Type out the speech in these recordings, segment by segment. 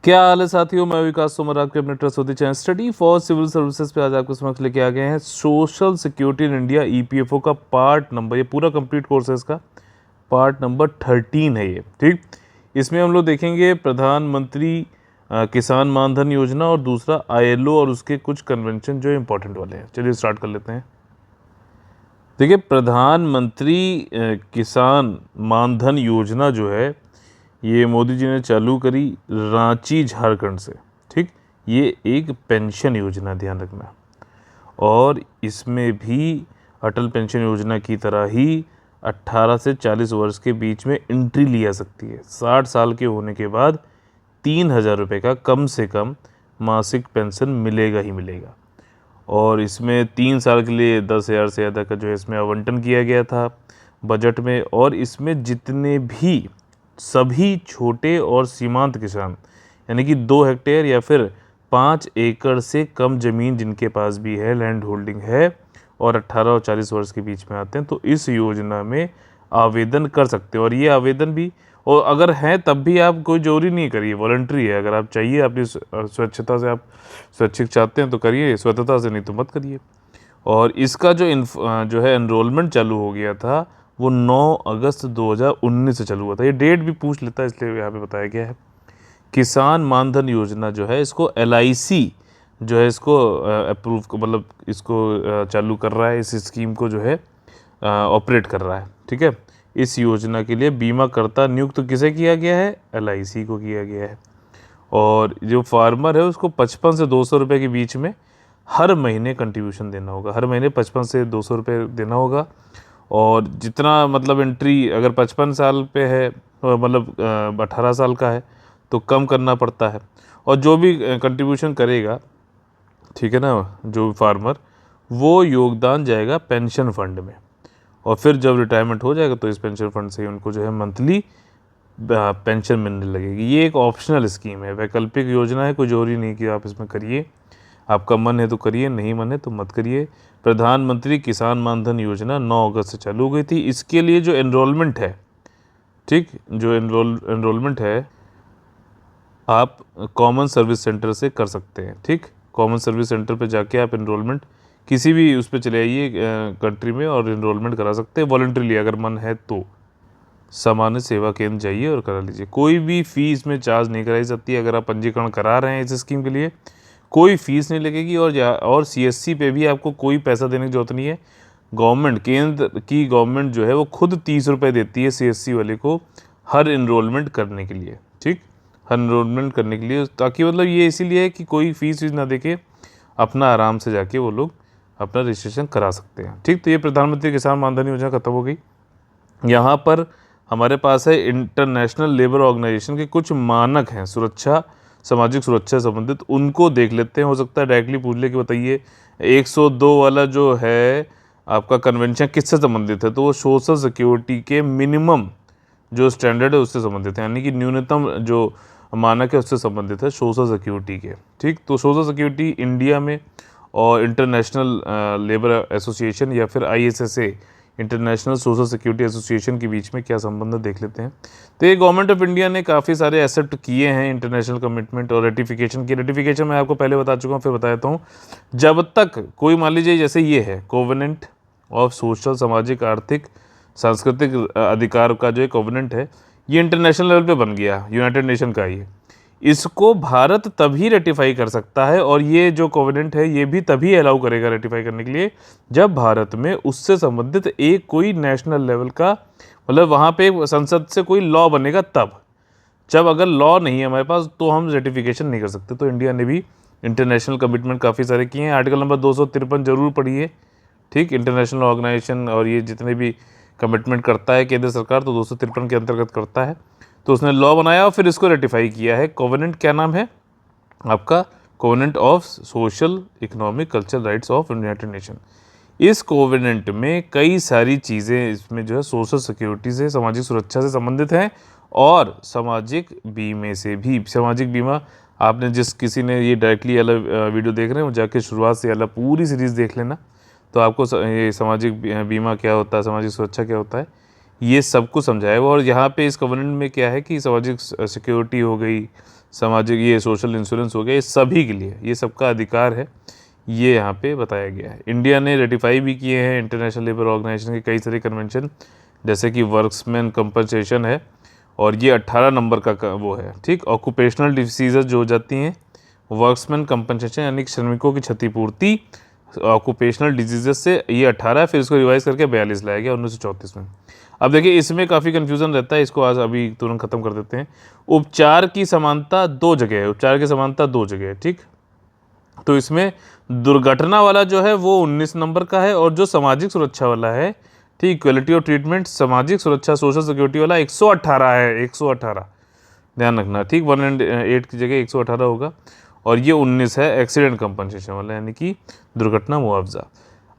क्या हाल है साथियों, मैं विकास तोमर आपके अपने ट्रस्ट होती channel study for civil services पे आज आपके समक्ष लेके आ गए हैं social security in India EPFO का पार्ट नंबर, ये पूरा कंप्लीट कोर्स है, इसका पार्ट नंबर 13 है ये। ठीक, इसमें हम लोग देखेंगे प्रधानमंत्री किसान मानधन योजना और दूसरा आईएलओ और उसके कुछ कन्वेंशन जो इंपॉर्टेंट वाले हैं। चलिए स्टार्ट कर लेते हैं। देखिए, प्रधानमंत्री किसान मानधन योजना जो है ये मोदी जी ने चालू करी रांची झारखंड से। ठीक, ये एक पेंशन योजना, ध्यान रखना। और इसमें भी अटल पेंशन योजना की तरह ही 18 से 40 वर्ष के बीच में एंट्री ली जा सकती है। 60 साल के होने के बाद 3,000 रुपये का कम से कम मासिक पेंशन मिलेगा ही मिलेगा। और इसमें 3 साल के लिए 10,000 से ज़्यादा का जो है इसमें आवंटन किया गया था बजट में। और इसमें जितने भी सभी छोटे और सीमांत किसान, यानी कि 2 हेक्टेयर या फिर 5 एकड़ से कम ज़मीन जिनके पास भी है, लैंड होल्डिंग है, और 18 और 40 वर्ष के बीच में आते हैं, तो इस योजना में आवेदन कर सकते हो। और ये आवेदन भी, और अगर है तब भी आप कोई जोरी नहीं करिए, वॉलंटरी है। अगर आप चाहिए अपनी स्वच्छता से, आप स्वैच्छिक चाहते हैं तो करिए, स्वतंत्रता से नहीं तो मत करिए। और इसका जो है एनरोलमेंट चालू हो गया था वो 9 अगस्त 2019 से चालू हुआ था। ये डेट भी पूछ लेता है, इसलिए यहाँ पे बताया गया है। किसान मानधन योजना जो है इसको LIC जो है इसको अप्रूव, मतलब इसको चालू कर रहा है, इस स्कीम को जो है ऑपरेट कर रहा है। ठीक है, इस योजना के लिए बीमाकर्ता नियुक्त तो किसे किया गया है? LIC को किया गया है। और जो फार्मर है उसको 55 से 200 रुपये के बीच में हर महीने कंट्रीब्यूशन देना होगा। हर महीने 55 से 200 रुपये देना होगा। और जितना मतलब एंट्री अगर 55 साल पे है, मतलब 18 साल का है, तो कम करना पड़ता है। और जो भी कंट्रीब्यूशन करेगा, ठीक है ना, जो फार्मर, वो योगदान जाएगा पेंशन फंड में। और फिर जब रिटायरमेंट हो जाएगा तो इस पेंशन फंड से ही उनको जो है मंथली पेंशन मिलने लगेगी। ये एक ऑप्शनल स्कीम है, वैकल्पिक योजना है, कोई जरूरी नहीं कि आप इसमें करिए। आपका मन है तो करिए, नहीं मन है तो मत करिए। प्रधानमंत्री किसान मानधन योजना 9 अगस्त से चालू हो गई थी। इसके लिए जो एनरोलमेंट है, ठीक, जो एनरोलमेंट है आप कॉमन सर्विस सेंटर से कर सकते हैं। ठीक, कॉमन सर्विस सेंटर पे जाके आप एनरोलमेंट किसी भी उस पर चले आइए कंट्री में और एनरोलमेंट करा सकते हैं वॉलंटरीली, अगर मन है तो। सामान्य सेवा केंद्र जाइए और करा लीजिए। कोई भी फीस में चार्ज नहीं कराई जाती है। अगर आप पंजीकरण करा रहे हैं इस स्कीम के लिए, कोई फीस नहीं लगेगी। और CSC पे भी आपको कोई पैसा देने की जरूरत नहीं है। गवर्नमेंट, केंद्र की गवर्नमेंट जो है वो खुद 30 रुपये देती है CSC वाले को हर इनरोलमेंट करने के लिए। ठीक, हर इनरोलमेंट करने के लिए, ताकि मतलब ये इसीलिए है कि कोई फीस ना देके अपना आराम से जाके वो लोग अपना रजिस्ट्रेशन करा सकते हैं। ठीक, तो ये प्रधानमंत्री किसान मानधन योजना खत्म हो गई। यहाँ पर हमारे पास है इंटरनेशनल लेबर ऑर्गेनाइजेशन के कुछ मानक हैं सुरक्षा, सामाजिक सुरक्षा से संबंधित, उनको देख लेते हैं। हो सकता है डायरेक्टली पूछ ले कि बताइए 102 वाला जो है आपका कन्वेंशन किससे संबंधित है, तो वो सोशल सिक्योरिटी के मिनिमम जो स्टैंडर्ड है उससे संबंधित है, यानी कि न्यूनतम जो मानक है उससे संबंधित है, सोशल सिक्योरिटी के। ठीक, तो सोशल सिक्योरिटी इंडिया में और इंटरनेशनल लेबर एसोसिएशन या फिर ISSA, international social security association के बीच में क्या संबंध है देख लेते हैं। तो ये गवर्नमेंट ऑफ इंडिया ने काफ़ी सारे एक्सेप्ट किए हैं इंटरनेशनल कमिटमेंट और रेटिफिकेशन की। रेटिफिकेशन मैं आपको पहले बता चुका हूँ, फिर बता देता हूँ। जब तक कोई, मान लीजिए जैसे ये है कोवेनेंट ऑफ सोशल, सामाजिक, आर्थिक, सांस्कृतिक अधिकार का जो कोवेनेंट है, ये इंटरनेशनल लेवल पे बन गया, यूनाइटेड नेशन का ये। इसको भारत तभी रेटिफाई कर सकता है, और ये जो कोवेनेंट है ये भी तभी अलाउ करेगा रेटिफाई करने के लिए जब भारत में उससे संबंधित एक कोई नेशनल लेवल का, मतलब वहाँ पे संसद से कोई लॉ बनेगा तब। जब अगर लॉ नहीं है हमारे पास तो हम रेटिफिकेशन नहीं कर सकते। तो इंडिया ने भी इंटरनेशनल कमिटमेंट काफ़ी सारे किए हैं। आर्टिकल नंबर 253 जरूर पढ़िए। ठीक, इंटरनेशनल ऑर्गेनाइजेशन और ये जितने भी कमिटमेंट करता है केंद्र सरकार, तो 253 के अंतर्गत करता है। तो उसने लॉ बनाया और फिर इसको रेटिफाई किया है। कोवेनेंट क्या नाम है आपका? Covenant of social, economic, cultural rights of United nation. इस कोवेनेंट में कई सारी चीज़ें इसमें जो है सोशल सिक्योरिटी से, सामाजिक सुरक्षा से संबंधित हैं, और सामाजिक बीमे से भी। सामाजिक बीमा आपने जिस किसी ने ये डायरेक्टली अलग वीडियो देख रहे हैं वो जाके शुरुआत से अलग पूरी सीरीज़ देख लेना, तो आपको ये सामाजिक बीमा क्या होता है, सामाजिक सुरक्षा क्या होता है, ये सब कुछ समझाया हुआ। और यहाँ पे इस कवर्नेंट में क्या है कि सामाजिक सिक्योरिटी हो गई, सामाजिक ये सोशल इंश्योरेंस हो गया, ये सभी के लिए ये सबका अधिकार है, ये यहाँ पे बताया गया है। इंडिया ने रेटिफाई भी किए हैं इंटरनेशनल लेबर ऑर्गेनाइजेशन के कई सारे कन्वेंशन, जैसे कि वर्क्समैन कंपनसेशन है, और ये 18 नंबर का वो है, ठीक। ऑक्यूपेशनल डिसीजेज जो हो जाती हैं, वर्क्समैन कंपनसेशन यानी कि श्रमिकों की क्षतिपूर्ति ऑक्यूपेशनल डिजीजेज से, ये 18 है, फिर इसको रिवाइज करके 42 लाया गया 1934 में। अब देखिए इसमें काफ़ी कन्फ्यूज़न रहता है, इसको आज अभी तुरंत खत्म कर देते हैं। उपचार की समानता 2 जगह है, उपचार की समानता 2 जगह है, ठीक। तो इसमें दुर्घटना वाला जो है वो 19 नंबर का है, और जो सामाजिक सुरक्षा वाला है, ठीक, क्वालिटी ऑफ ट्रीटमेंट सामाजिक सुरक्षा सोशल सिक्योरिटी वाला 118 है, 118 ध्यान रखना, ठीक। 108 की जगह 118 होगा। और ये 19 है एक्सीडेंट कंपनसेशन वाला, यानी कि दुर्घटना मुआवजा।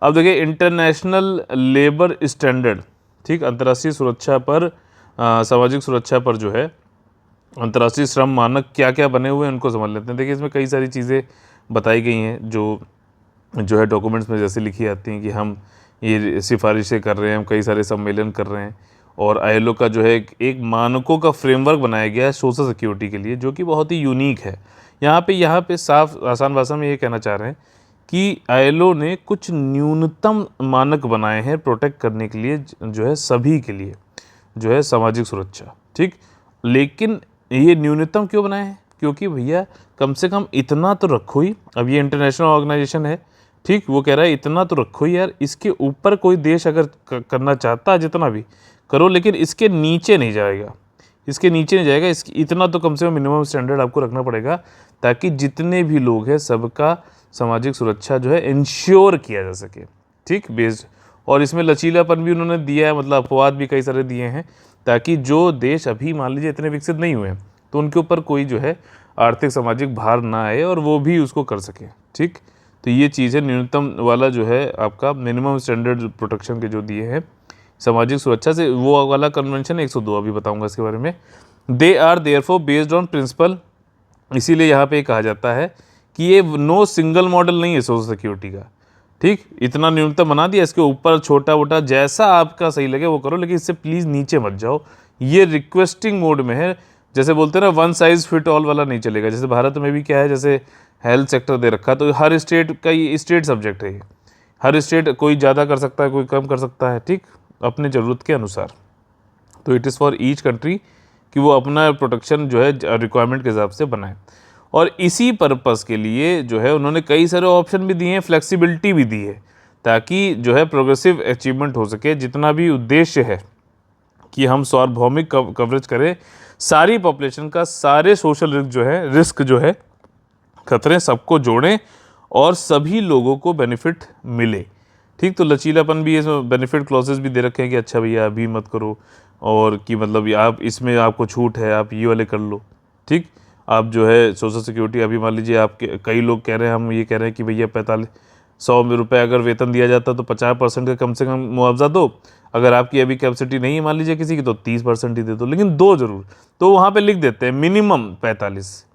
अब देखिए इंटरनेशनल लेबर स्टैंडर्ड, ठीक, अंतर्राष्ट्रीय सुरक्षा पर सामाजिक सुरक्षा पर जो है अंतर्राष्ट्रीय श्रम मानक क्या क्या बने हुए हैं उनको समझ लेते हैं। देखिए इसमें कई सारी चीज़ें बताई गई हैं जो है डॉक्यूमेंट्स में जैसे लिखी आती हैं कि हम ये सिफारिशें कर रहे हैं, हम कई सारे सम्मेलन कर रहे हैं, और आईएलओ का जो है एक मानकों का फ्रेमवर्क बनाया गया है सोशल सिक्योरिटी के लिए, जो कि बहुत ही यूनिक है। यहाँ पे साफ आसान भाषा में ये कहना चाह रहे हैं कि आईएलओ ने कुछ न्यूनतम मानक बनाए हैं प्रोटेक्ट करने के लिए, जो है सभी के लिए जो है सामाजिक सुरक्षा, ठीक। लेकिन ये न्यूनतम क्यों बनाए हैं? क्योंकि भैया कम से कम इतना तो रखो ही, अब ये इंटरनेशनल ऑर्गेनाइजेशन है, ठीक, वो कह रहा है इतना तो रखो ही यार, इसके ऊपर कोई देश अगर करना चाहता है जितना भी करो, लेकिन इसके नीचे नहीं जाएगा, इसके नीचे नहीं जाएगा, इसकी इतना तो कम से कम मिनिमम स्टैंडर्ड आपको रखना पड़ेगा, ताकि जितने भी लोग हैं सबका सामाजिक सुरक्षा जो है इंश्योर किया जा सके, ठीक, बेस्ड। और इसमें लचीलापन भी उन्होंने दिया है, मतलब अपवाद भी कई सारे दिए हैं, ताकि जो देश अभी मान लीजिए इतने विकसित नहीं हुए हैं तो उनके ऊपर कोई जो है आर्थिक सामाजिक भार ना आए और वो भी उसको कर सके, ठीक। तो ये चीज़ है, न्यूनतम वाला जो है आपका मिनिमम स्टैंडर्ड प्रोटेक्शन के जो दिए हैं सामाजिक सुरक्षा से, वो वाला कन्वेंशन 102 अभी बताऊंगा इसके बारे में। They are therefore based on principle, इसीलिए यहाँ पे कहा जाता है कि ये नो सिंगल मॉडल नहीं है सोशल सिक्योरिटी का, ठीक। इतना न्यूनतम बना दिया, इसके ऊपर छोटा मोटा जैसा आपका सही लगे वो करो, लेकिन इससे प्लीज़ नीचे मत जाओ। ये रिक्वेस्टिंग मोड में है, जैसे बोलते हैं ना वन साइज फिट ऑल वाला नहीं चलेगा। जैसे भारत में भी क्या है, जैसे हेल्थ सेक्टर दे रखा है, तो हर स्टेट का ये स्टेट सब्जेक्ट है, ये हर स्टेट कोई ज़्यादा कर सकता है, कोई कम कर सकता है, ठीक, अपने ज़रूरत के अनुसार। तो it is for each country कि वो अपना प्रोटेक्शन जो है रिक्वायरमेंट के हिसाब से बनाए। और इसी पर्पस के लिए जो है उन्होंने कई सारे ऑप्शन भी दिए हैं, फ्लेक्सिबिलिटी भी दी है, ताकि जो है प्रोग्रेसिव अचीवमेंट हो सके। जितना भी उद्देश्य है कि हम सार्वभौमिक कवरेज करें सारी पॉपुलेशन का, सारे सोशल रिस्क जो है खतरे सबको जोड़ें और सभी लोगों को बेनिफिट मिले, ठीक। तो लचीलापन भी, इसमें बेनिफिट क्लॉजेस भी दे रखे हैं कि अच्छा भैया अभी मत करो, और कि मतलब आप इसमें आपको छूट है, आप ये वाले कर लो, ठीक। आप जो है सोशल सिक्योरिटी अभी मान लीजिए आपके कई लोग कह रहे हैं, हम ये कह रहे हैं कि भैया 100 रुपये अगर वेतन दिया जाता तो 50% का कम से कम मुआवजा दो, अगर आपकी अभी कैपेसिटी नहीं है मान लीजिए किसी की तो 30% ही दे दो, लेकिन दो ज़रूर। तो वहाँ पे लिख देते हैं मिनिमम 45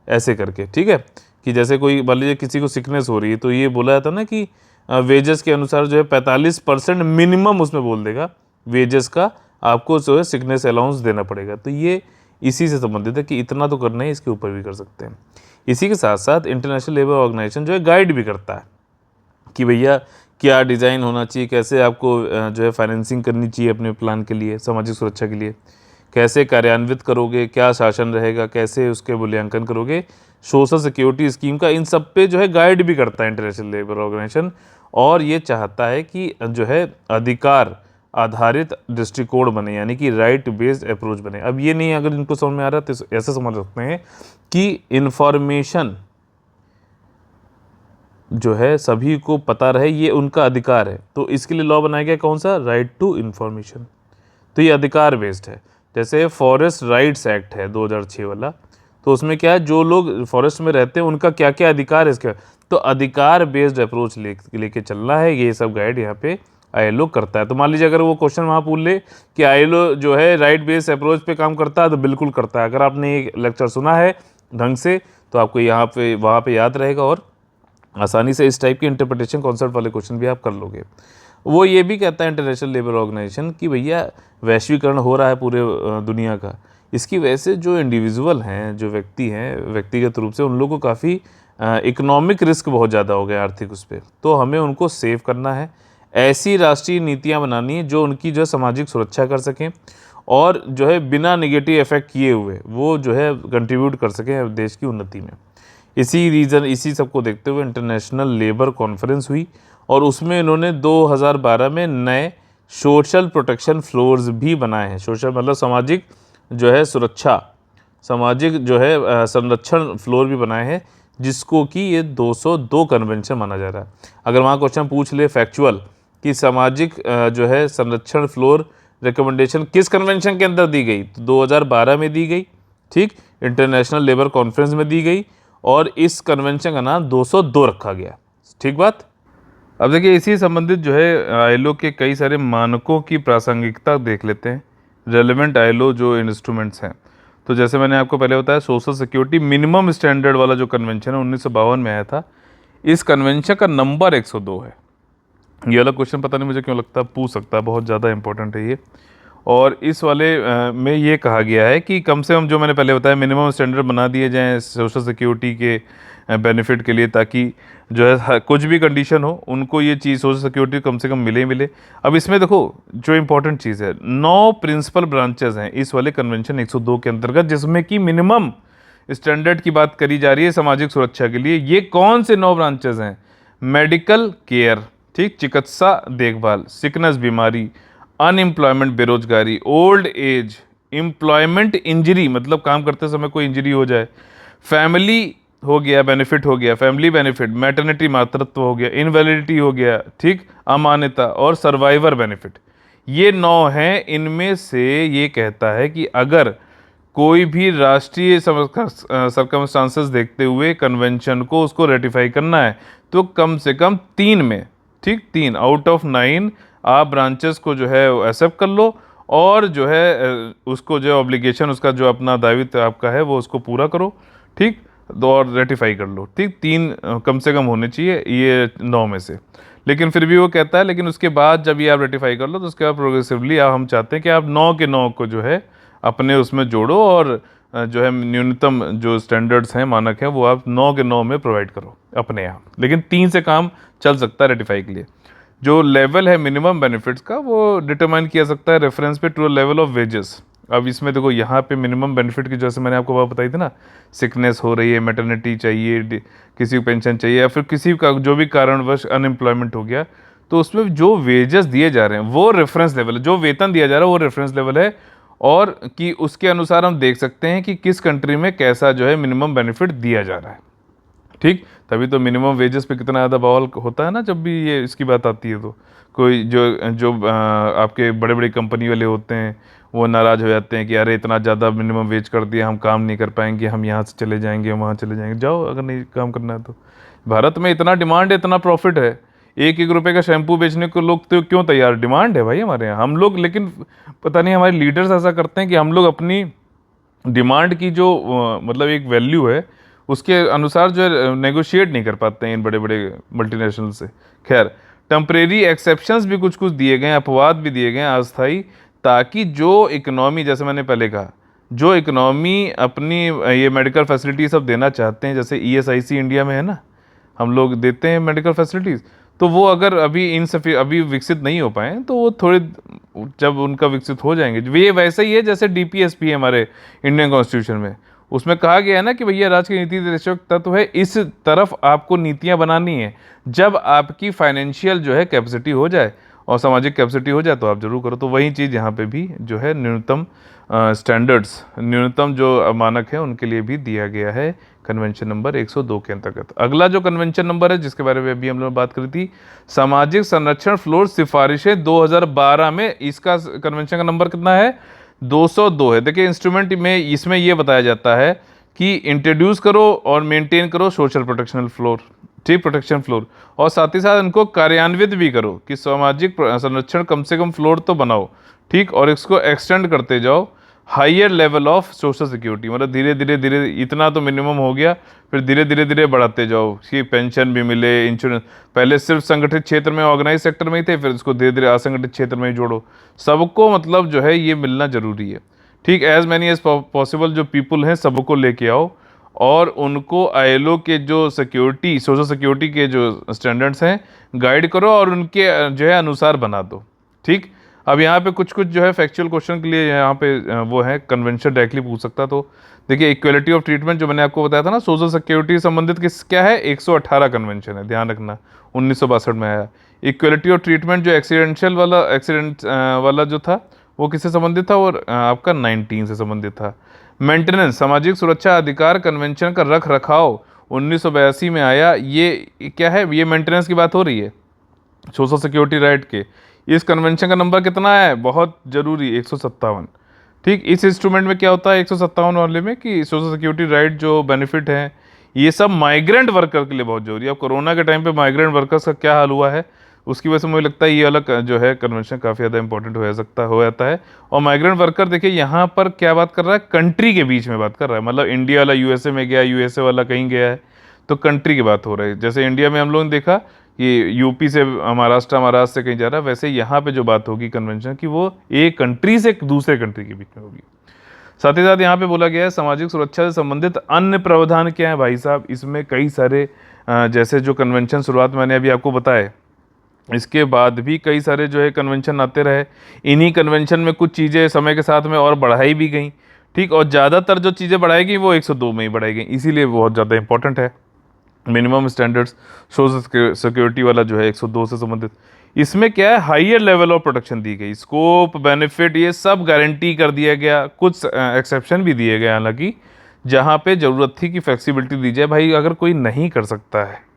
ऐसे करके, ठीक है। कि जैसे कोई मान लीजिए किसी को सिकनेस हो रही है तो ये बोला जाता ना कि वेजेस के अनुसार जो है 45% मिनिमम उसमें बोल देगा वेजेस का आपको जो है सिकनेस अलाउंस देना पड़ेगा। तो ये इसी से संबंधित है कि इतना तो करना है, इसके ऊपर भी कर सकते हैं। इसी के साथ साथ इंटरनेशनल लेबर ऑर्गेनाइजेशन जो है गाइड भी करता है कि भैया क्या डिज़ाइन होना चाहिए, कैसे आपको जो है फाइनेंसिंग करनी चाहिए अपने प्लान के लिए, सामाजिक सुरक्षा के लिए, कैसे कार्यान्वित करोगे, क्या शासन रहेगा, कैसे उसके मूल्यांकन करोगे, सोशल सिक्योरिटी स्कीम का, इन सब पे जो है गाइड भी करता है इंटरनेशनल लेबर ऑर्गेनाइजेशन। और ये चाहता है कि जो है अधिकार आधारित दृष्टिकोण बने, यानी कि राइट बेस्ड अप्रोच बने। अब ये नहीं, अगर इनको समझ में आ रहा है तो ऐसे समझ सकते हैं कि इन्फॉर्मेशन जो है सभी को पता रहे, ये उनका अधिकार है। तो इसके लिए लॉ बनाया गया कौन सा, राइट टू इन्फॉर्मेशन। तो ये अधिकार बेस्ड है। जैसे फॉरेस्ट राइट्स एक्ट है 2006 वाला, तो उसमें क्या है, जो लोग फॉरेस्ट में रहते हैं उनका क्या क्या अधिकार है इसका, तो अधिकार बेस्ड अप्रोच लेके चलना है, ये सब गाइड यहाँ पे आईएलओ करता है। तो मान लीजिए अगर वो क्वेश्चन वहाँ पूछ ले कि आईएलओ जो है राइट बेस्ड अप्रोच पे काम करता है, तो बिल्कुल करता है। अगर आपने ये लेक्चर सुना है ढंग से तो आपको यहाँ पे वहाँ पे याद रहेगा और आसानी से इस टाइप के इंटरप्रिटेशन कॉन्सेप्ट वाले क्वेश्चन भी आप कर लोगे। वो ये भी कहता है इंटरनेशनल लेबर ऑर्गेनाइजेशन कि भैया वैश्वीकरण हो रहा है पूरे दुनिया का, इसकी वजह से जो इंडिविजुअल हैं, जो व्यक्ति हैं, व्यक्तिगत रूप से उन लोगों को काफ़ी इकोनॉमिक रिस्क बहुत ज़्यादा हो गया आर्थिक उस पर, तो हमें उनको सेव करना है। ऐसी राष्ट्रीय नीतियाँ बनानी है जो उनकी जो है सामाजिक सुरक्षा कर सकें और जो है बिना नेगेटिव इफेक्ट किए हुए वो जो है कंट्रीब्यूट कर सकें देश की उन्नति में। इसी सब को देखते हुए इंटरनेशनल लेबर कॉन्फ्रेंस हुई और उसमें इन्होंने 2012 में नए सोशल प्रोटेक्शन फ्लोर्स भी बनाए हैं। सोशल मतलब सामाजिक जो है सुरक्षा, सामाजिक जो है संरक्षण फ्लोर भी बनाए हैं, जिसको कि ये 202 कन्वेंशन माना जा रहा है। अगर वहाँ क्वेश्चन पूछ ले फैक्चुअल कि सामाजिक जो है संरक्षण फ्लोर रिकमेंडेशन किस कन्वेंशन के अंदर दी गई, तो 2012 में दी गई, ठीक, इंटरनेशनल लेबर कॉन्फ्रेंस में दी गई और इस कन्वेंशन का नाम 202 रखा गया। ठीक बात। अब देखिए इसी संबंधित जो है आईएलओ के कई सारे मानकों की प्रासंगिकता देख लेते हैं, रेलेवेंट आईएलओ जो इंस्ट्रूमेंट्स हैं। तो जैसे मैंने आपको पहले बताया, सोशल सिक्योरिटी मिनिमम स्टैंडर्ड वाला जो कन्वेंशन है 1952 में आया था, इस कन्वेंशन का नंबर 102 है। ये वाला क्वेश्चन पता नहीं मुझे क्यों लगता है पूछ सकता है, बहुत ज़्यादा इंपॉर्टेंट है ये। और इस वाले में ये कहा गया है कि कम से कम जो मैंने पहले बताया मिनिमम स्टैंडर्ड बना दिए जाएँ सोशल सिक्योरिटी के बेनिफिट के लिए, ताकि जो है कुछ भी कंडीशन हो उनको ये चीज़ सोशल सिक्योरिटी कम से कम मिले ही मिले। अब इसमें देखो जो इंपॉर्टेंट चीज़ है, 9 प्रिंसिपल ब्रांचेस हैं इस वाले कन्वेंशन 102 के अंतर्गत, जिसमें कि मिनिमम स्टैंडर्ड की बात करी जा रही है सामाजिक सुरक्षा के लिए। ये कौन से 9 ब्रांचेस हैं? मेडिकल केयर, ठीक, चिकित्सा देखभाल, सिकनेस बीमारी, अनएम्प्लॉयमेंट बेरोजगारी, ओल्ड एज, एम्प्लॉयमेंट इंजरी मतलब काम करते समय कोई इंजरी हो जाए, फैमिली हो गया बेनिफिट हो गया, फैमिली बेनिफिट, मैटरनिटी मातृत्व हो गया, इनवैलिडिटी हो गया, ठीक, अमान्यता और सर्वाइवर बेनिफिट। ये 9 हैं। इनमें से ये कहता है कि अगर कोई भी राष्ट्रीय सर्कमस्टांसेस देखते हुए कन्वेंशन को उसको रेटिफाई करना है तो कम से कम 3 में, ठीक, 3 आउट ऑफ 9 आप ब्रांचेस को जो है एक्सेप्ट कर लो और जो है उसको जो ऑब्लिगेशन उसका जो अपना दायित्व आपका है वो उसको पूरा करो, ठीक, और रेटिफाई कर लो, ठीक। 3 कम से कम होने चाहिए ये 9 में से। लेकिन फिर भी वो कहता है लेकिन उसके बाद जब ये आप रेटिफाई कर लो तो उसके बाद प्रोग्रेसिवली हम चाहते हैं कि आप 9 के 9 को जो है अपने उसमें जोड़ो और जो है न्यूनतम जो स्टैंडर्ड्स हैं, मानक हैं, वो आप 9 के 9 में प्रोवाइड करो अपने यहाँ। लेकिन 3 से काम चल सकता है रेटिफाई के लिए। जो लेवल है मिनिमम बेनिफिट्स का वो डिटरमाइन किया सकता है रेफरेंस पे टू लेवल ऑफ वेजेस। अब इसमें देखो यहाँ पे मिनिमम बेनिफिट की जैसे मैंने आपको बात बताई थी ना, सिकनेस हो रही है, मैटरनिटी चाहिए, किसी को पेंशन चाहिए या फिर किसी का जो भी कारणवश अनएम्प्लॉयमेंट हो गया, तो उसमें जो वेजेस दिए जा रहे हैं वो रेफरेंस लेवल है, जो वेतन दिया जा रहा है वो रेफरेंस लेवल है और कि उसके अनुसार हम देख सकते हैं कि किस कंट्री में कैसा जो है मिनिमम बेनिफिट दिया जा रहा है, ठीक। तभी तो मिनिमम वेजेस पे कितना ज़्यादा बवाल होता है ना जब भी ये इसकी बात आती है। तो कोई जो आपके बड़े बड़े कंपनी वाले होते हैं वो नाराज़ हो जाते हैं कि अरे इतना ज़्यादा मिनिमम वेज कर दिया, हम काम नहीं कर पाएंगे, हम यहाँ से चले जाएंगे, वहाँ चले जाएंगे। जाओ अगर नहीं काम करना है तो। भारत में इतना डिमांड है, इतना प्रॉफिट है, 1-1 रुपये का शैम्पू बेचने को लोग तो क्यों तैयार, डिमांड है भाई हमारे यहाँ। हम लोग लेकिन पता नहीं हमारे लीडर्स ऐसा करते हैं कि हम लोग अपनी डिमांड की जो मतलब एक वैल्यू है उसके अनुसार जो है नेगोशिएट नहीं कर पाते हैं इन बड़े बड़े मल्टीनेशनल से। खैर, टेम्परेरी एक्सेप्शंस भी कुछ कुछ दिए गए, अपवाद भी दिए गए अस्थाई, ताकि जो इकोनॉमी, जैसे मैंने पहले कहा, जो इकोनॉमी अपनी ये मेडिकल फैसिलिटी सब देना चाहते हैं, जैसे ईएसआईसी इंडिया में है ना, हम लोग देते हैं मेडिकल फैसिलिटीज़, तो वो अगर अभी विकसित नहीं हो पाए तो वो थोड़े जब उनका विकसित हो जाएंगे। ये वैसे ही है जैसे डीपीएसपी है हमारे इंडियन कॉन्स्टिट्यूशन में, उसमें कहा गया है ना कि भैया राज्य की नीति निर्देशक तत्व है, इस तरफ आपको नीतियां बनानी है जब आपकी फाइनेंशियल जो है कैपेसिटी हो जाए और सामाजिक कैपेसिटी हो जाए तो आप जरूर करो। तो वही चीज़ यहाँ पे भी जो है न्यूनतम स्टैंडर्ड्स, न्यूनतम जो मानक है उनके लिए भी दिया गया है कन्वेंशन नंबर 102 के अंतर्गत। अगला जो कन्वेंशन नंबर है जिसके बारे में अभी हम लोग बात करी थी, सामाजिक संरक्षण फ्लोर सिफारिशें 2012 में, इसका कन्वेंशन का नंबर कितना है? 202 है। देखिए इंस्ट्रूमेंट में इसमें यह बताया जाता है कि इंट्रोड्यूस करो और मेंटेन करो सोशल प्रोटेक्शनल फ्लोर, ठीक, प्रोटेक्शन फ्लोर, और साथ ही साथ इनको कार्यान्वित भी करो कि सामाजिक संरक्षण कम से कम फ्लोर तो बनाओ, ठीक, और इसको एक्सटेंड करते जाओ higher level of social security, मतलब धीरे धीरे धीरे इतना तो मिनिमम हो गया, फिर धीरे धीरे धीरे बढ़ाते जाओ कि पेंशन भी मिले, इंश्योरेंस। पहले सिर्फ संगठित क्षेत्र में, ऑर्गेनाइज सेक्टर में ही थे, फिर इसको धीरे धीरे असंगठित क्षेत्र में ही जोड़ो। सबको मतलब जो है ये मिलना जरूरी है। ठीक, एज मैनी एज पॉसिबल जो पीपल हैं सबको लेके आओ, और उनको आईएलओ के जो सिक्योरिटी, सोशल सिक्योरिटी के जो स्टैंडर्ड्स हैं गाइड करो, और उनके जो है अनुसार बना दो। ठीक, अब यहाँ पे कुछ कुछ जो है फैक्चुअल क्वेश्चन के लिए यहाँ पे वो है, कन्वेंशन डायरेक्टली पूछ सकता। तो देखिए, इक्वलिटी ऑफ ट्रीटमेंट जो मैंने आपको बताया था ना, सोशल सिक्योरिटी से संबंधित किस क्या है, 118 कन्वेंशन है, ध्यान रखना, 1962 में आया। इक्वलिटी ऑफ ट्रीटमेंट जो एक्सीडेंट वाला जो था वो किससे संबंधित था, और आपका 19 से संबंधित था। मेंटेनेंस, सामाजिक सुरक्षा अधिकार कन्वेंशन का रख रखाव 1982 में आया। ये क्या है, ये मेंटेनेंस की बात हो रही है सोशल सिक्योरिटी राइट के। इस कन्वेंशन का नंबर कितना है, बहुत जरूरी, 157। ठीक, इस इंस्ट्रूमेंट में क्या होता है 157 वाले में, कि सोशल सिक्योरिटी राइट जो बेनिफिट है ये सब माइग्रेंट वर्कर के लिए बहुत जरूरी है। अब कोरोना के टाइम पे माइग्रेंट वर्कर्स का क्या हाल हुआ है, उसकी वजह से मुझे लगता है ये अलग जो है कन्वेंशन काफ़ी ज़्यादा इंपॉर्टेंट हो जाता है। और माइग्रेंट वर्कर देखिए यहाँ पर क्या बात कर रहा है, कंट्री के बीच में बात कर रहा है, मतलब इंडिया वाला यूएसए में गया, यूएसए वाला कहीं गया है, तो कंट्री की बात हो रही है। जैसे इंडिया में हम लोगों ने देखा कि यूपी से महाराष्ट्र, महाराष्ट्र से कहीं जा रहा है, वैसे यहाँ पे जो बात होगी कन्वेंशन की, वो एक कंट्री से दूसरे कंट्री के बीच में होगी। साथ ही साथ यहाँ पे बोला गया है सामाजिक सुरक्षा से संबंधित अन्य प्रावधान क्या है भाई साहब, इसमें कई सारे जैसे जो कन्वेंशन शुरुआत मैंने अभी आपको बताए, इसके बाद भी कई सारे जो है कन्वेंशन आते रहे। इन्हीं कन्वेंशन में कुछ चीज़ें समय के साथ में और बढ़ाई भी गई। ठीक, और ज़्यादातर जो चीज़ें बढ़ाई गई वो 102 में ही बढ़ाई गई, इसीलिए बहुत ज़्यादा इंपॉर्टेंट है। मिनिमम स्टैंडर्ड्स सोशल सिक्योरिटी वाला जो है 102 से संबंधित, इसमें क्या है, हाइयर लेवल ऑफ प्रोटेक्शन दी गई, स्कोप, बेनिफिट, ये सब गारंटी कर दिया गया। कुछ एक्सेप्शन भी दिए गए हालांकि, जहाँ पे ज़रूरत थी कि फ्लेक्सिबिलिटी दी जाए। भाई अगर कोई नहीं कर सकता है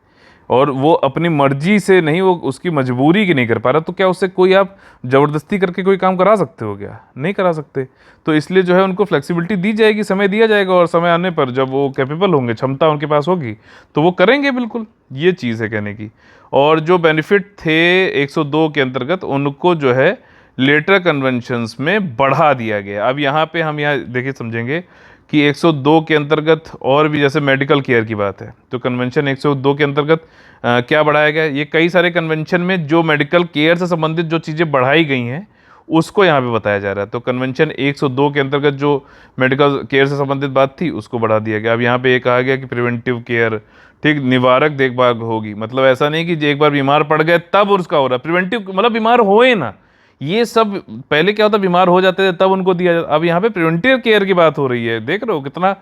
और वो अपनी मर्जी से नहीं, वो उसकी मजबूरी की नहीं कर पा रहा, तो क्या उससे कोई आप ज़बरदस्ती करके कोई काम करा सकते हो क्या, नहीं करा सकते। तो इसलिए जो है उनको फ्लेक्सिबिलिटी दी जाएगी, समय दिया जाएगा, और समय आने पर जब वो कैपेबल होंगे, क्षमता उनके पास होगी, तो वो करेंगे बिल्कुल। ये चीज़ है कहने की। और जो बेनिफिट थे 102 के अंतर्गत, उनको जो है लेटर कन्वेंशंस में बढ़ा दिया गया। अब यहाँ पे हम यहाँ देखिए समझेंगे कि 102 के अंतर्गत और भी, जैसे मेडिकल केयर की बात है, तो कन्वेंशन 102 के अंतर्गत क्या बढ़ाया गया, ये कई सारे कन्वेंशन में जो मेडिकल केयर से संबंधित जो चीज़ें बढ़ाई गई हैं उसको यहाँ पे बताया जा रहा है। तो कन्वेंशन 102 के अंतर्गत जो मेडिकल केयर से संबंधित बात थी उसको बढ़ा दिया गया। अब यहाँ पे ये कहा गया कि प्रिवेंटिव केयर, ठीक, निवारक देखभाल होगी, मतलब ऐसा नहीं कि एक बार बीमार पड़ गए तब उसका हो रहा है, प्रिवेंटिव मतलब बीमार होए ना, ये सब पहले क्या होता, बीमार हो जाते थे तब उनको दिया जाता। अब यहाँ पे प्रिवेंटिव केयर की बात हो रही है, देख रहे हो कितना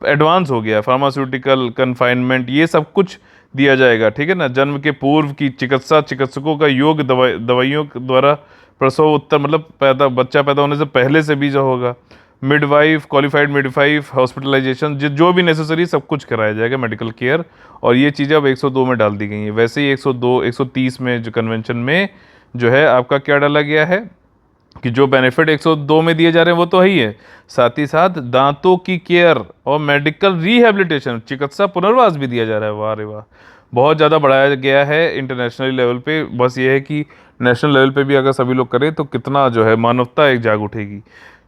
एडवांस हो गया। फार्मास्यूटिकल, कन्फाइनमेंट, ये सब कुछ दिया जाएगा, ठीक है ना। जन्म के पूर्व की चिकित्सा, चिकित्सकों का योग, दवाइयों द्वारा प्रसव उत्तर, मतलब बच्चा पैदा होने से पहले से भी जो होगा, मिडवाइफ, क्वालिफाइड मिडवाइफ, हॉस्पिटलाइजेशन, जो भी नेसेसरी सब कुछ कराया जाएगा, मेडिकल केयर। और ये चीज़ें अब 102 में डाल दी गई हैं। वैसे ही 102, 130 में जो कन्वेंशन में जो है आपका क्या डाला गया है कि जो बेनिफिट 102 में दिए जा रहे हैं वो तो है ही है, साथ ही साथ दांतों की केयर और मेडिकल रिहेबिलिटेशन, चिकित्सा पुनर्वास भी दिया जा रहा है। वाह रे वाह, बहुत ज़्यादा बढ़ाया गया है इंटरनेशनल लेवल पे। बस ये है कि नेशनल लेवल पे भी अगर सभी लोग करें तो कितना जो है मानवता एक जाग उठेगी।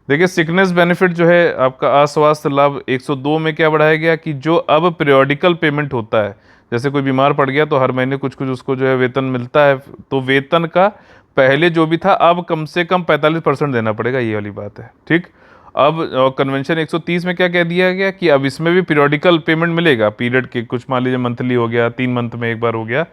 देखिए, सिकनेस बेनिफिट जो है आपका अस्वास्थ्य लाभ 102 में क्या बढ़ाया गया कि जो अब पीरियोडिकल पेमेंट होता है, जैसे कोई बीमार पड़ गया तो हर महीने कुछ कुछ उसको जो है वेतन मिलता है, तो वेतन का पहले जो भी था अब कम से कम 45% देना पड़ेगा, ये वाली बात है। ठीक, अब कन्वेंशन 130 में क्या कह दिया गया कि अब इसमें भी पीरियोडिकल पेमेंट मिलेगा, पीरियड के, कुछ मान लीजिए मंथली हो गया, 3 मंथ में एक बार हो गया,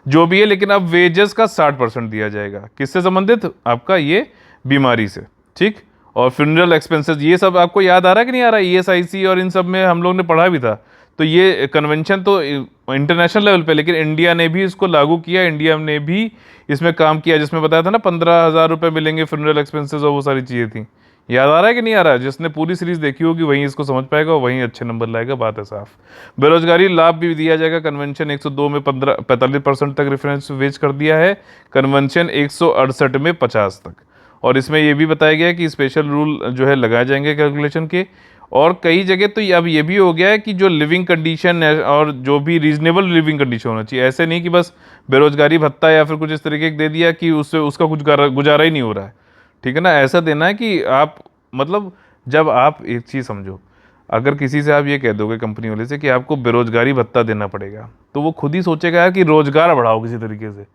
जो भी है, लेकिन अब वेजेस का 60% दिया जाएगा। किससे संबंधित, आपका ये बीमारी से। ठीक, और फ्यूनरल एक्सपेंसेस, ये सब आपको याद आ रहा है कि नहीं आ रहा है, ईएसआईसी और इन सब में हम लोग ने पढ़ा भी था। तो ये कन्वेंशन तो इंटरनेशनल लेवल पे, लेकिन इंडिया ने भी इसको लागू किया, इंडिया ने भी इसमें काम किया, जिसमें बताया था ना 15,000 रुपये मिलेंगे फ्यूनरल एक्सपेंसेस और वो सारी चीज़ें थी। याद आ रहा है कि नहीं आ रहा है, जिसने पूरी सीरीज देखी होगी वहीं इसको समझ पाएगा और वहीं अच्छे नंबर लाएगा, बात है साफ। बेरोजगारी लाभ भी दिया जाएगा, कन्वेंशन 102 में 45% तक रेफरेंस वेज कर दिया है, कन्वेंशन 168 में 50 तक। और इसमें यह भी बताया गया कि स्पेशल रूल जो है लगाए जाएंगे कैलकुलेशन के। और कई जगह तो अब ये भी हो गया है कि जो लिविंग कंडीशन है और जो भी रीजनेबल लिविंग कंडीशन होना चाहिए, ऐसे नहीं कि बस बेरोजगारी भत्ता या फिर कुछ इस तरीके दे दिया कि उससे उसका कुछ गुजारा ही नहीं हो रहा है, ठीक है ना। ऐसा देना है कि आप मतलब जब आप एक चीज़ समझो, अगर किसी से आप ये कह दोगे कंपनी वाले से कि आपको बेरोजगारी भत्ता देना पड़ेगा, तो वो खुद ही सोचेगा यार कि रोजगार बढ़ाओ किसी तरीके से,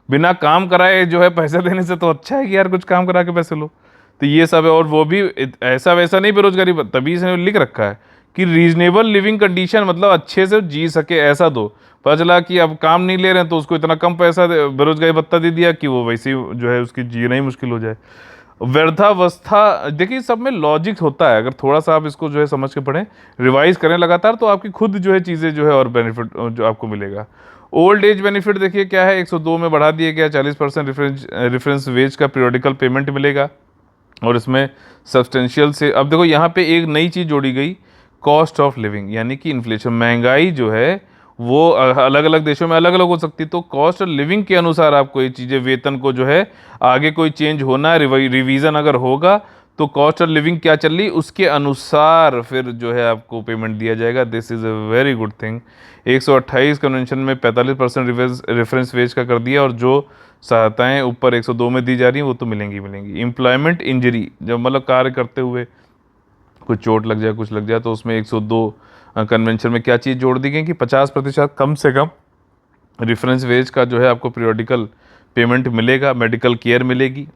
बिना काम कराए जो है पैसे देने से तो अच्छा है कि यार कुछ काम करा के पैसे लो। तो ये सब है, और वो भी ऐसा वैसा नहीं बेरोजगारी तभी से लिख रखा है कि रीजनेबल लिविंग कंडीशन, मतलब अच्छे से जी सके ऐसा दो। पता चला कि अब काम नहीं ले रहे हैं तो उसको इतना कम पैसा बेरोजगारी भत्ता दे दिया कि वो वैसे ही जो है उसकी जीना ही मुश्किल हो जाए। वृद्धावस्था, देखिए सब में लॉजिक होता है, अगर थोड़ा सा आप इसको जो है समझ के पढ़ें, रिवाइज करें लगातार, तो आपकी खुद जो है चीज़ें जो है और बेनिफिट जो आपको मिलेगा। ओल्ड एज बेनिफिट देखिए क्या है, 102 में बढ़ा दिया गया, 40% रेफरेंस वेज का पीरियोडिकल पेमेंट मिलेगा। और इसमें सब्सटेंशियल से, अब देखो यहाँ पे एक नई चीज़ जोड़ी गई, कॉस्ट ऑफ लिविंग, यानी कि इन्फ्लेशन, महंगाई जो है वो अलग अलग देशों में अलग अलग हो सकती है, तो कॉस्ट ऑफ लिविंग के अनुसार आपको ये चीज़ें, वेतन को जो है आगे कोई चेंज होना है, रिवीजन अगर होगा तो कॉस्ट ऑफ लिविंग क्या चल रही उसके अनुसार फिर जो है आपको पेमेंट दिया जाएगा। This is a very good thing. 128 convention में 45% रेफरेंस वेज का कर दिया, और जो सहायताएं ऊपर 102 में दी जा रही हैं वो तो मिलेंगी मिलेंगी। एम्प्लॉयमेंट इंजरी, जब मतलब कार्य करते हुए कुछ चोट लग जाए कुछ लग जाए, तो उसमें 102 कन्वेंशन में क्या चीज़ जोड़ दी गई कि 50% कम से कम रेफरेंस वेज का जो है आपको पीरियोडिकल पेमेंट मिलेगा, मेडिकल केयर मिलेगी।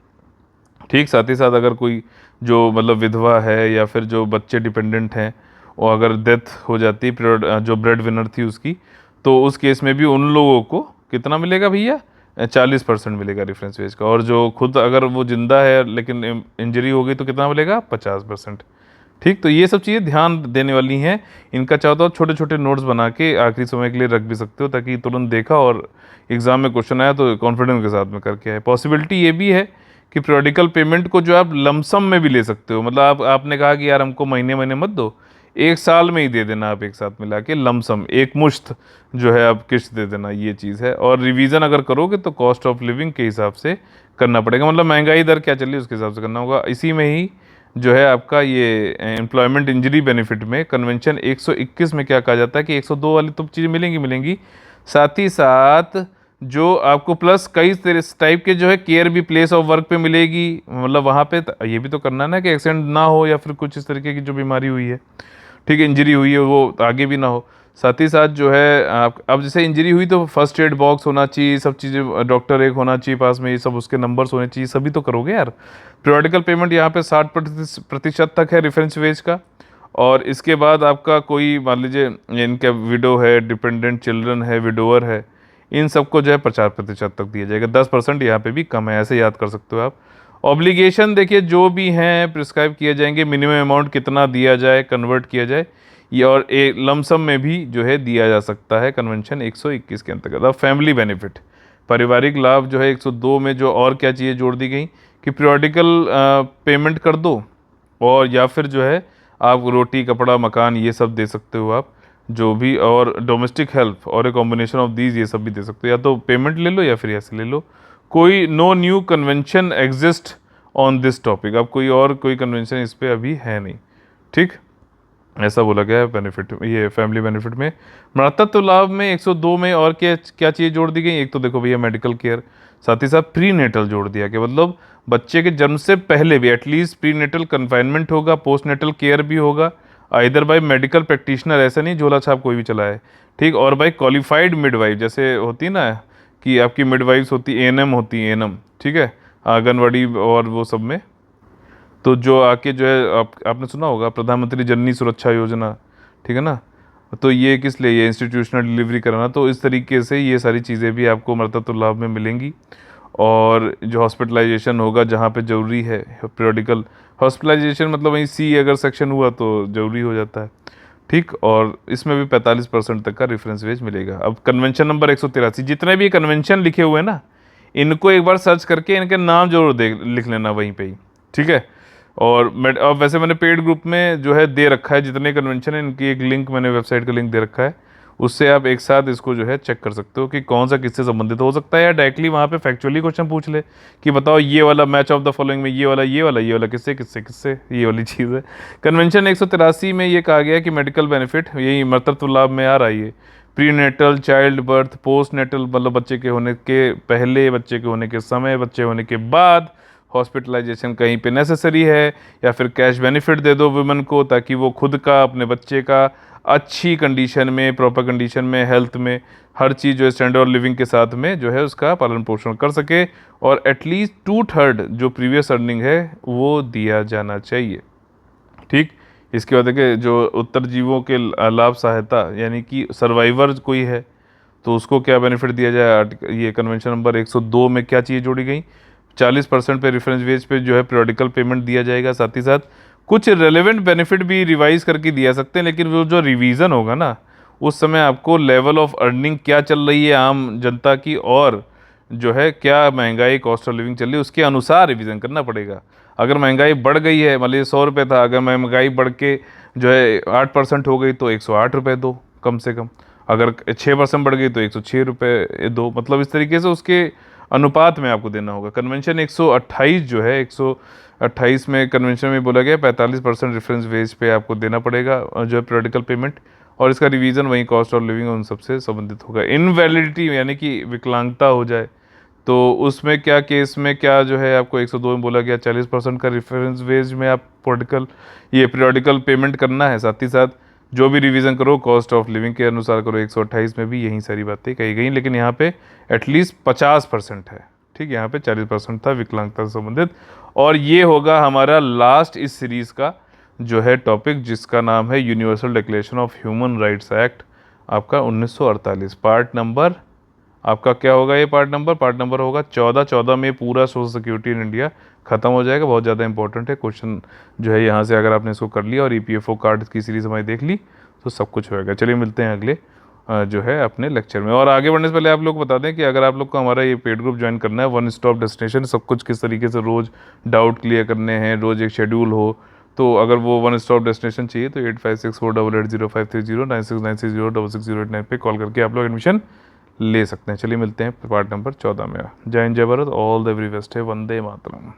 ठीक, साथ ही साथ अगर कोई जो मतलब विधवा है या फिर जो बच्चे डिपेंडेंट हैं, और अगर डेथ हो जाती है जो ब्रेड विनर थी उसकी, तो उस केस में भी उन लोगों को कितना मिलेगा भैया, 40% मिलेगा रेफरेंस वेज का। और जो खुद अगर वो जिंदा है लेकिन इंजरी हो गई तो कितना मिलेगा, 50%। ठीक, तो ये सब चीज़ें ध्यान देने वाली हैं। इनका चाहता हो छोटे छोटे नोट्स बना के आखिरी समय के लिए रख भी सकते हो, ताकि तुरंत देखा और एग्जाम में क्वेश्चन आया तो कॉन्फिडेंस के साथ में करके आए। पॉसिबिलिटी ये भी है कि पीरियोडिकल पेमेंट को जो आप लमसम में भी ले सकते हो, मतलब आपने कहा कि यार हमको महीने महीने मत दो, एक साल में ही दे देना, आप एक साथ मिला के लमसम एक मुश्त जो है आप किस्त दे देना, ये चीज़ है। और रिवीजन अगर करोगे तो कॉस्ट ऑफ लिविंग के हिसाब से करना पड़ेगा, मतलब महंगाई दर क्या चल रही है उसके हिसाब से करना होगा। इसी में ही जो है आपका ये एम्प्लॉयमेंट इंजरी बेनिफिट में कन्वेंशन 121 में क्या कहा जाता है कि 102 वाली तो चीज़ें मिलेंगी मिलेंगी, साथ ही साथ जो आपको प्लस कई टाइप के जो है केयर भी प्लेस ऑफ वर्क पे मिलेगी, मतलब वहाँ पे ये भी तो करना है ना कि एक्सीडेंट ना हो या फिर कुछ इस तरीके की जो बीमारी हुई है, ठीक है, इंजरी हुई है, वो आगे भी ना हो। साथ ही साथ जो है आप अब जैसे इंजरी हुई तो फर्स्ट एड बॉक्स होना चाहिए, सब चीज़ें, डॉक्टर एक होना चाहिए पास में, ये सब उसके नंबर्स होने चाहिए, सभी तो करोगे यार। पीरियोडिकल पेमेंट यहाँ पे 60% तक है रेफरेंस वेज का। और इसके बाद आपका कोई मान लीजिए इनका विडो है, डिपेंडेंट चिल्ड्रन है, विडोअर है, इन सबको जो है 50% तक दिया जाएगा। 10% यहाँ पे भी कम है, ऐसे याद कर सकते हो आप। ऑब्लिगेशन देखिए जो भी हैं प्रिस्क्राइब किए जाएंगे, मिनिमम अमाउंट कितना दिया जाए, कन्वर्ट किया जाए, ये और एक लमसम में भी जो है दिया जा सकता है कन्वेंशन 121 के अंतर्गत। अब फैमिली बेनिफिट, पारिवारिक लाभ जो है 102 में जो और क्या चीज़ें जोड़ दी गई कि पीरियोडिकल पेमेंट कर दो, और या फिर जो है आप रोटी कपड़ा मकान ये सब दे सकते हो आप जो भी, और डोमेस्टिक हेल्प और ए कॉम्बिनेशन ऑफ दीज ये सब भी दे सकते हो, या तो पेमेंट ले लो या फिर ऐसे ले लो। कोई no new convention exist on this topic, अब कोई और कोई कन्वेंशन इस पर अभी है नहीं। ठीक, ऐसा बोला गया है बेनिफिट, ये फैमिली बेनिफिट में। मातृत्व लाभ में 102 में और क्या क्या चीज़ जोड़ दी गई, एक तो देखो भैया मेडिकल केयर, साथ ही साथ प्री नेटल जोड़ दिया कि मतलब बच्चे के जन्म से पहले भी एटलीस्ट प्री नेटल कन्फाइनमेंट होगा, पोस्ट नेटल केयर भी होगा, इधर बाई मेडिकल प्रैक्टिशनर, ऐसा नहीं झोला छाप कोई भी चलाए, ठीक, और बाई क्वालिफाइड मिडवाइफ, जैसे होती है ना कि आपकी मिडवाइफ्स होती एएनएम होती है, एएनएम, ठीक है, आंगनवाड़ी और वो सब में, तो जो आके जो है आपने सुना होगा प्रधानमंत्री जननी सुरक्षा योजना, ठीक है ना, तो ये किस लिए, ये इंस्टीट्यूशनल डिलीवरी कराना, तो इस तरीके से ये सारी चीज़ें भी आपको मातृत्व लाभ में मिलेंगी। और जो हॉस्पिटलाइजेशन होगा जहाँ पे ज़रूरी है, पीरियोडिकल हॉस्पिटलाइजेशन मतलब वहीं सी अगर सेक्शन हुआ तो ज़रूरी हो जाता है, ठीक, और इसमें भी 45% तक का रेफरेंस वेज मिलेगा। अब कन्वेंशन नंबर 183, जितने भी कन्वेंशन लिखे हुए हैं ना, इनको एक बार सर्च करके इनके नाम जरूर लिख लेना वहीं पे ही, ठीक है। और वैसे मैंने पेड ग्रुप में जो है दे रखा है जितने कन्वेंशन है, इनकी एक लिंक मैंने वेबसाइट का लिंक दे रखा है, उससे आप एक साथ इसको जो है चेक कर सकते हो कि कौन सा किससे संबंधित हो सकता है, या डायरेक्टली वहाँ पे फैक्चुअली क्वेश्चन पूछ ले कि बताओ ये वाला मैच ऑफ द फॉलोइंग में ये वाला किससे किससे किससे, ये वाली चीज़ है। कन्वेंशन 183 में ये कहा गया है कि मेडिकल बेनिफिट यही मातृत्व लाभ में आ रहा है, ये prenatal, childbirth, postnatal मतलब बच्चे के होने के पहले, बच्चे के होने के समय, बच्चे होने के बाद, हॉस्पिटलाइजेशन कहीं पे नेसेसरी है, या फिर कैश बेनिफिट दे दो वुमेन को ताकि वो खुद का, अपने बच्चे का अच्छी कंडीशन में, प्रॉपर कंडीशन में, हेल्थ में, हर चीज़ जो है स्टैंडर्ड लिविंग के साथ में जो है उसका पालन पोषण कर सके, और एटलीस्ट 2/3 जो प्रीवियस अर्निंग है वो दिया जाना चाहिए। ठीक। इसके बाद देखिए जो उत्तरजीवों के लाभ सहायता, यानी कि सर्वाइवर कोई है तो उसको क्या बेनिफिट दिया जाए। ये कन्वेंशन नंबर 102 में क्या चीज़ जोड़ी गई, 40% पे रेफरेंस वेज पे जो है पीरियोडिकल पेमेंट दिया जाएगा। साथ ही साथ कुछ रेलेवेंट बेनिफिट भी रिवाइज करके दिया सकते हैं, लेकिन वो जो रिवीजन होगा ना, उस समय आपको लेवल ऑफ अर्निंग क्या चल रही है आम जनता की, और जो है क्या महंगाई, कॉस्ट ऑफ लिविंग चल रही है, उसके अनुसार रिवीजन करना पड़ेगा। अगर महंगाई बढ़ गई है, मान लीजिए 100 रुपये था, अगर महंगाई बढ़ के जो है 8% हो गई तो 108 रुपये दो कम से कम। अगर 6% बढ़ गई तो 106 रुपये दो। मतलब इस तरीके से उसके अनुपात में आपको देना होगा। कन्वेंशन 128 जो है, 128 में कन्वेंशन में बोला गया 45% रेफरेंस वेज पे आपको देना पड़ेगा जो है पीरियोडिकल पेमेंट, और इसका रिवीजन वहीं कॉस्ट ऑफ लिविंग उन सबसे संबंधित होगा। इनवैलिडिटी यानी कि विकलांगता हो जाए तो उसमें क्या केस में क्या जो है आपको 102 में बोला गया 40% का रेफरेंस वेज में आप पीरियोडिकल पेमेंट करना है। साथ ही साथ जो भी रिवीजन करो कॉस्ट ऑफ लिविंग के अनुसार करो। 128 में भी यही सारी बातें कही गई, लेकिन यहाँ पे एटलीस्ट 50% है। ठीक है, यहाँ पे 40% था विकलांगता से संबंधित। और ये होगा हमारा लास्ट इस सीरीज़ का जो है टॉपिक, जिसका नाम है universal declaration of human rights act आपका 1948। पार्ट नंबर आपका क्या होगा, ये पार्ट नंबर होगा 14। 14 में पूरा सोशल सिक्योरिटी इन इंडिया खत्म हो जाएगा। बहुत ज़्यादा इंपॉर्टेंट है क्वेश्चन जो है यहाँ से, अगर आपने इसको कर लिया और EPFO कार्ड की सीरीज़ हमारी देख ली तो सब कुछ होएगा। चलिए मिलते हैं अगले जो है अपने लेक्चर में। और आगे बढ़ने से पहले आप लोग को बता दें कि अगर आप लोग को हमारा ये पेड ग्रुप ज्वाइन करना है, वन स्टॉप डेस्टिनेशन, सब कुछ किस तरीके से रोज़ डाउट क्लियर करने हैं, रोज़ एक शेड्यूल हो, तो अगर वो वन स्टॉप डेस्टिनेशन चाहिए तो 8564880530 9696060608 पे कॉल करके आप लोग एडमिशन ले सकते हैं। चलिए मिलते हैं पार्ट नंबर 14 में। जय हिंद, जय Bharat, all the very best है। वंदे मातरम।